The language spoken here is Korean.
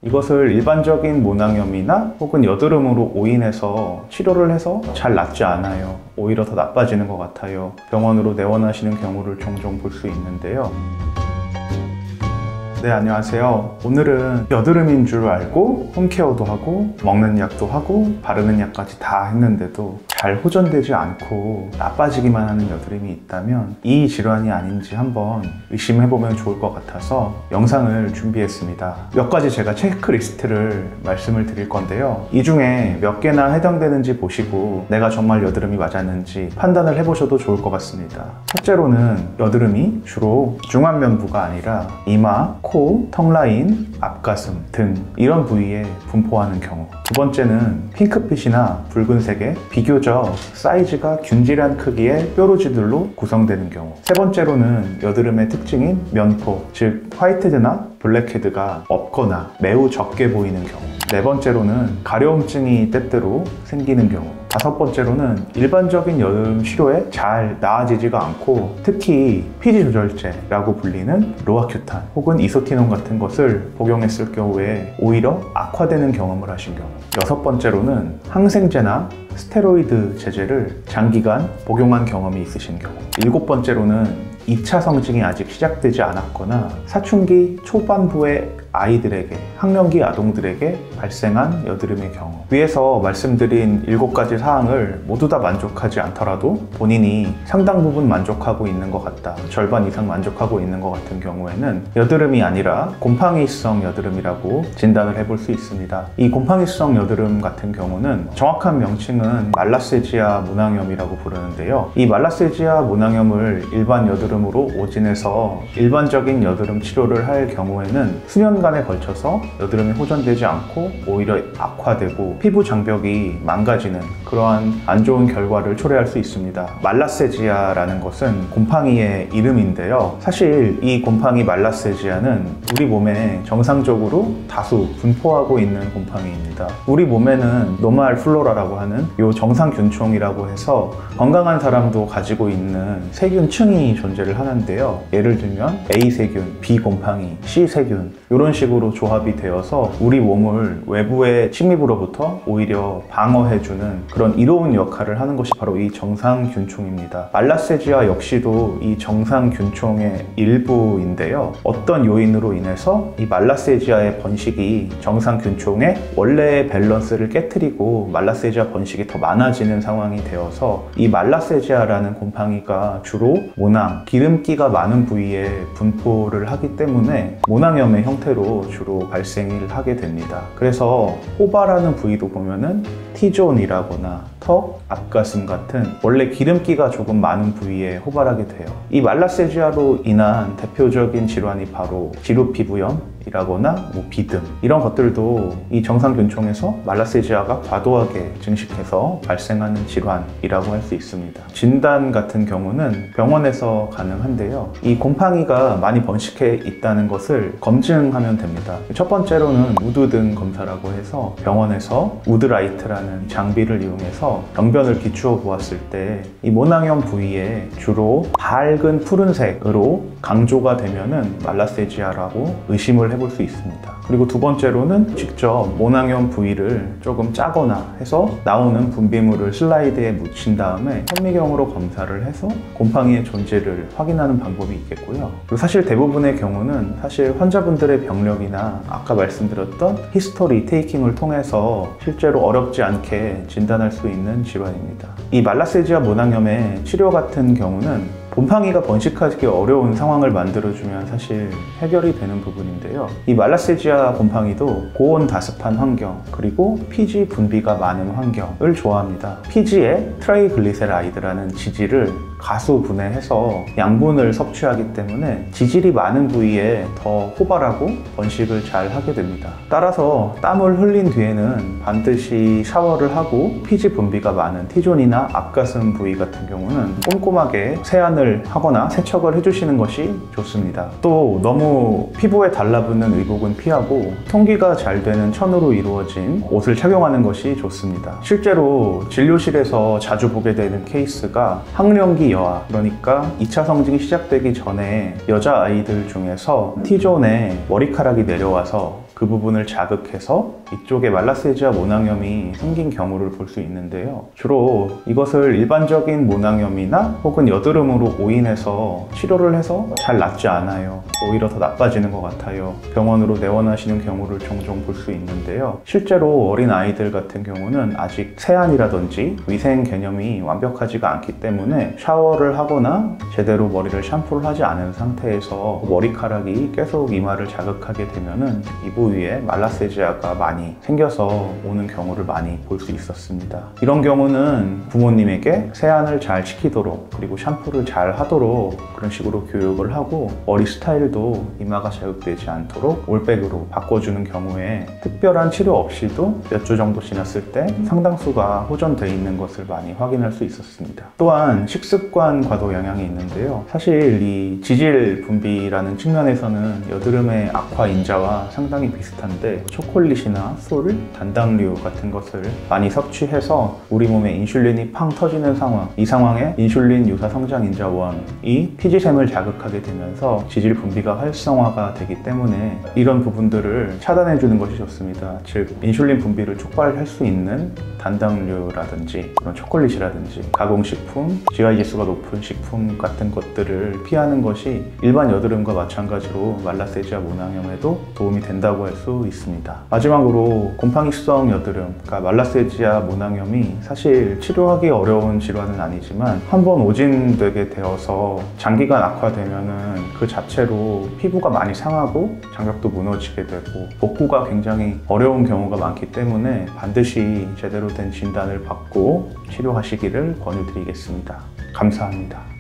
이것을 일반적인 모낭염이나 혹은 여드름으로 오인해서 치료를 해서 잘 낫지 않아요. 오히려 더 나빠지는 것 같아요. 병원으로 내원하시는 경우를 종종 볼 수 있는데요. 네, 안녕하세요. 오늘은 여드름인 줄 알고 홈케어도 하고 먹는 약도 하고 바르는 약까지 다 했는데도 잘 호전되지 않고 나빠지기만 하는 여드름이 있다면 이 질환이 아닌지 한번 의심해보면 좋을 것 같아서 영상을 준비했습니다. 몇 가지 제가 체크리스트를 말씀을 드릴 건데요. 이 중에 몇 개나 해당되는지 보시고 내가 정말 여드름이 맞았는지 판단을 해보셔도 좋을 것 같습니다. 첫째로는 여드름이 주로 중안면부가 아니라 이마, 코, 턱라인, 앞가슴 등 이런 부위에 분포하는 경우. 두 번째는 핑크빛이나 붉은색의 비교적 사이즈가 균질한 크기의 뾰루지들로 구성되는 경우. 세 번째로는 여드름의 특징인 면포, 즉 화이트헤드나 블랙헤드가 없거나 매우 적게 보이는 경우. 네 번째로는 가려움증이 때때로 생기는 경우. 다섯 번째로는 일반적인 여드름 치료에 잘 나아지지가 않고 특히 피지 조절제라고 불리는 로아큐탄 혹은 이소티논 같은 것을 복용했을 경우에 오히려 악화되는 경험을 하신 경우. 여섯 번째로는 항생제나 스테로이드 제제를 장기간 복용한 경험이 있으신 경우. 일곱 번째로는 2차 성징이 아직 시작되지 않았거나 사춘기 초반부의 아이들에게, 학령기 아동들에게 발생한 여드름의 경우. 위에서 말씀드린 7가지 사항을 모두 다 만족하지 않더라도 본인이 상당 부분 만족하고 있는 것 같다, 절반 이상 만족하고 있는 것 같은 경우에는 여드름이 아니라 곰팡이성 여드름이라고 진단을 해볼 수 있습니다. 이 곰팡이성 여드름 같은 경우는 정확한 명칭은 말라세지아 모낭염이라고 부르는데요. 이 말라세지아 모낭염을 일반 여드름으로 오진해서 일반적인 여드름 치료를 할 경우에는 수년간에 걸쳐서 여드름이 호전되지 않고 오히려 악화되고 피부 장벽이 망가지는 그러한 안 좋은 결과를 초래할 수 있습니다. 말라세지아라는 것은 곰팡이의 이름인데요. 사실 이 곰팡이 말라세지아는 우리 몸에 정상적으로 다수 분포하고 있는 곰팡이입니다. 우리 몸에는 노말 플로라라고 하는 요 정상균총이라고 해서 건강한 사람도 가지고 있는 세균층이 존재를 하는데요. 예를 들면 A세균, B곰팡이, C세균 이런 식으로 조합이 되어서 우리 몸을 외부의 침입으로부터 오히려 방어해주는 그런 이로운 역할을 하는 것이 바로 이 정상균총입니다. 말라세지아 역시도 이 정상균총의 일부인데요. 어떤 요인으로 인해서 이 말라세지아의 번식이 정상균총의 원래의 밸런스를 깨트리고 말라세지아 번식이 더 많아지는 상황이 되어서 이 말라세지아라는 곰팡이가 주로 모낭, 기름기가 많은 부위에 분포를 하기 때문에 모낭염의 형태로 주로 발생을 하게 됩니다. 그래서 호바라는 부위도 보면은 T존이라거나 턱, 앞가슴 같은 원래 기름기가 조금 많은 부위에 호발하게 돼요. 이 말라세지아로 인한 대표적인 질환이 바로 지루피부염이라거나 비듬 이런 것들도 이 정상균총에서 말라세지아가 과도하게 증식해서 발생하는 질환이라고 할 수 있습니다. 진단 같은 경우는 병원에서 가능한데요. 이 곰팡이가 많이 번식해 있다는 것을 검증하면 됩니다. 첫 번째로는 우드등 검사라고 해서 병원에서 우드라이트라는 장비를 이용해서 병변을 비추어 보았을 때 이 모낭염 부위에 주로 밝은 푸른색으로 강조가 되면은 말라세지아라고 의심을 해볼 수 있습니다. 그리고 두 번째로는 직접 모낭염 부위를 조금 짜거나 해서 나오는 분비물을 슬라이드에 묻힌 다음에 현미경으로 검사를 해서 곰팡이의 존재를 확인하는 방법이 있겠고요. 그리고 사실 대부분의 경우는 사실 환자분들의 병력이나 아까 말씀드렸던 히스토리 테이킹을 통해서 실제로 어렵지 않게 진단할 수 있는 질환입니다. 이 말라세지아 모낭염의 치료 같은 경우는 곰팡이가 번식하기 어려운 상황을 만들어주면 사실 해결이 되는 부분인데요. 이 말라세지아 곰팡이도 고온 다습한 환경 그리고 피지 분비가 많은 환경을 좋아합니다. 피지에 트라이글리세라이드라는 지질을 가수 분해해서 양분을 섭취하기 때문에 지질이 많은 부위에 더 호발하고 번식을 잘 하게 됩니다. 따라서 땀을 흘린 뒤에는 반드시 샤워를 하고 피지 분비가 많은 T존이나 앞가슴 부위 같은 경우는 꼼꼼하게 세안을 하거나 세척을 해주시는 것이 좋습니다. 또 너무 피부에 달라붙는 의복은 피하고 통기가 잘 되는 천으로 이루어진 옷을 착용하는 것이 좋습니다. 실제로 진료실에서 자주 보게 되는 케이스가 학령기 여아, 그러니까 2차 성징이 시작되기 전에 여자아이들 중에서 T존에 머리카락이 내려와서 그 부분을 자극해서 이쪽에 말라세지아 모낭염이 생긴 경우를 볼 수 있는데요. 주로 이것을 일반적인 모낭염이나 혹은 여드름으로 오인해서 치료를 해서 잘 낫지 않아요. 오히려 더 나빠지는 것 같아요. 병원으로 내원하시는 경우를 종종 볼 수 있는데요. 실제로 어린 아이들 같은 경우는 아직 세안이라든지 위생 개념이 완벽하지가 않기 때문에 샤워를 하거나 제대로 머리를 샴푸를 하지 않은 상태에서 머리카락이 계속 이마를 자극하게 되면은 이 부위에 말라세지아가 많이 생겨서 오는 경우를 많이 볼 수 있었습니다. 이런 경우는 부모님에게 세안을 잘 시키도록 그리고 샴푸를 잘 하도록 그런 식으로 교육을 하고 머리 스타일도 이마가 자극되지 않도록 올백으로 바꿔주는 경우에 특별한 치료 없이도 몇 주 정도 지났을 때 상당수가 호전되어 있는 것을 많이 확인할 수 있었습니다. 또한 식습관과도 영향이 있는데요. 사실 이 지질 분비라는 측면에서는 여드름의 악화 인자와 상당히 비슷한데 초콜릿이나 술, 단당류 같은 것을 많이 섭취해서 우리 몸에 인슐린이 팡 터지는 상황, 이 상황에 인슐린 유사 성장인자 1이 피지샘을 자극하게 되면서 지질 분비가 활성화가 되기 때문에 이런 부분들을 차단해 주는 것이 좋습니다. 즉 인슐린 분비를 촉발할 수 있는 단당류라든지 그런 초콜릿이라든지 가공식품, GI 지수가 높은 식품 같은 것들을 피하는 것이 일반 여드름과 마찬가지로 말라세지아 모낭염에도 도움이 된다고 할 수 있습니다. 마지막으로 곰팡이성 여드름, 그러니까 말라세지아 모낭염이 사실 치료하기 어려운 질환은 아니지만 한번 오진되게 되어서 장기간 악화되면은 그 자체로 피부가 많이 상하고 장벽도 무너지게 되고 복구가 굉장히 어려운 경우가 많기 때문에 반드시 제대로 된 진단을 받고 치료하시기를 권유드리겠습니다. 감사합니다.